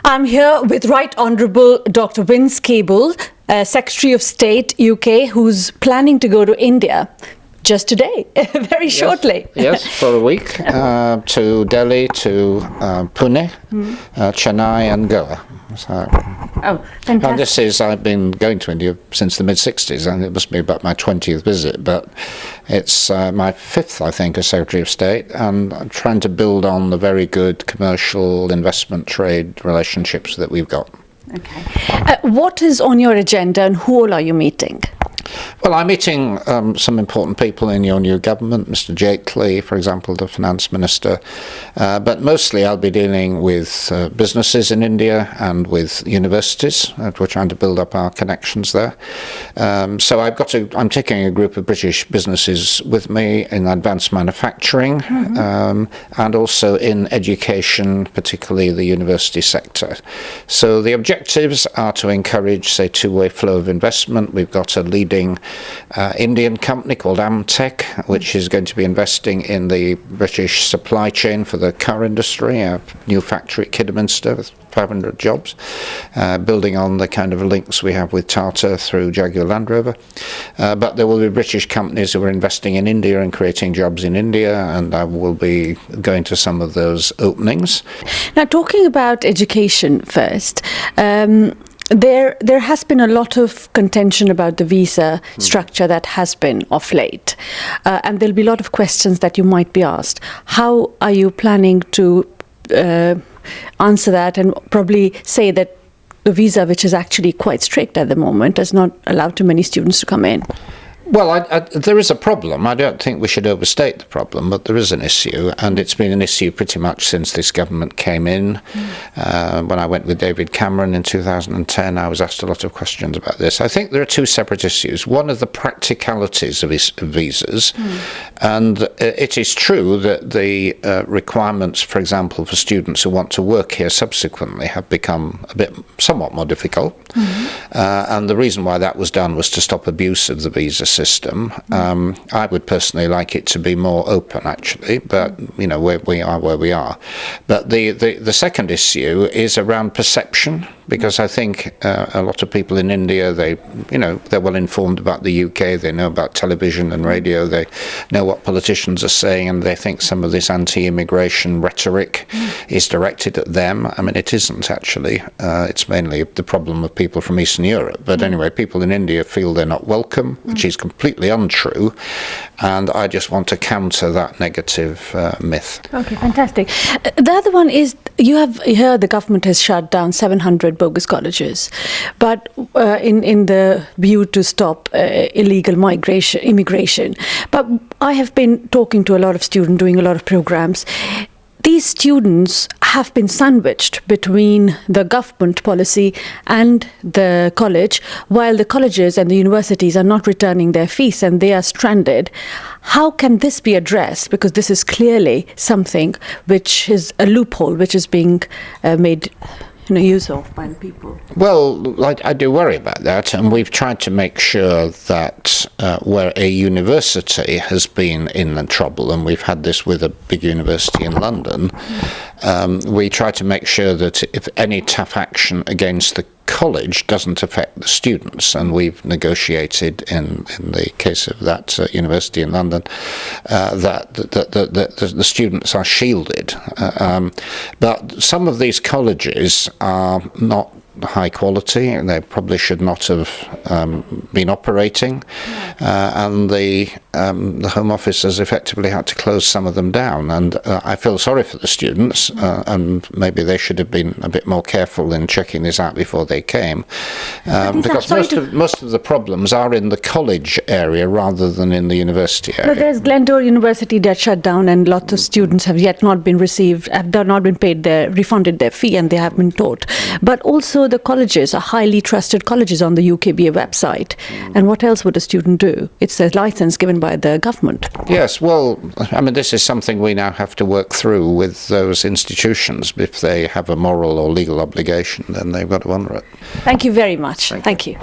I'm here with Right Honourable Dr Vince Cable, Secretary of State UK, who's planning to go to India just today, very shortly. Yes, for a week, to Delhi, to Pune, Chennai and Goa. So, fantastic. and this is, I've been going to India since the mid-60s, and it must be about my 20th visit, but it's my 5th, I think, as Secretary of State, and I'm trying to build on the very good commercial investment trade relationships that we've got. Okay. What is on your agenda and who all are you meeting? Well, I'm meeting some important people in your new government, Mr. Jaitley, for example, the Finance Minister, but mostly I'll be dealing with businesses in India and with universities. We're trying to build up our connections there. So I'm taking a group of British businesses with me in advanced manufacturing and also in education, particularly the university sector. So the objectives are to encourage, say, two-way flow of investment. We've got a leading Indian company called Aaj Tak, which is going to be investing in the British supply chain for the car industry, a new factory at Kidderminster with 500 jobs, building on the kind of links we have with Tata through Jaguar Land Rover. But there will be British companies who are investing in India and creating jobs in India, and I will be going to some of those openings. Now, talking about education first, there has been a lot of contention about the visa structure that has been of late, and there'll be a lot of questions that you might be asked. How are you planning to answer that and probably say that the visa, which is actually quite strict at the moment, does not allow too many students to come in? Well, there is a problem. I don't think we should overstate the problem, but there is an issue, and it's been an issue pretty much since this government came in. When I went with David Cameron in 2010, I was asked a lot of questions about this. I think there are two separate issues. One of the practicalities of visas, and it is true that the requirements, for example, for students who want to work here subsequently have become somewhat more difficult. And the reason why that was done was to stop abuse of the visa system. I would personally like it to be more open, actually, but you know, we are where we are. But the second issue is around perception, because I think a lot of people in India, they're well informed about the UK, they know about television and radio, they know what politicians are saying, and they think some of this anti-immigration rhetoric is directed at them. I mean, it isn't actually. It's mainly the problem of people from Eastern Europe. But anyway, people in India feel they're not welcome, which is completely untrue, and I just want to counter that negative myth. Okay, fantastic. The other one is, you have heard the government has shut down 700 bogus colleges, but in the view to stop illegal immigration. But I have been talking to a lot of students, doing a lot of programs. These students have been sandwiched between the government policy and the college, while the colleges and the universities are not returning their fees and they are stranded. How can this be addressed? Because this is clearly something which is a loophole which is being made use of by the people. Well, I do worry about that, and we've tried to make sure that where a university has been in trouble, and we've had this with a big university in London, we try to make sure that if any tough action against the college doesn't affect the students, and we've negotiated in the case of that university in London that the students are shielded. But some of these colleges are not high quality, and they probably should not have been operating, and the Home Office has effectively had to close some of them down, and I feel sorry for the students, and maybe they should have been a bit more careful in checking this out before they came, because most of the problems are in the college area rather than in the university area. No, there's Glendower University that shut down, and lots of students have yet not been refunded their fee, and they have been taught. But also the colleges are highly trusted colleges on the UKBA website. And what else would a student do? It's a license given by the government. Yes, well, I mean, this is something we now have to work through with those institutions. If they have a moral or legal obligation, then they've got to honour it. Thank you very much. Thank you.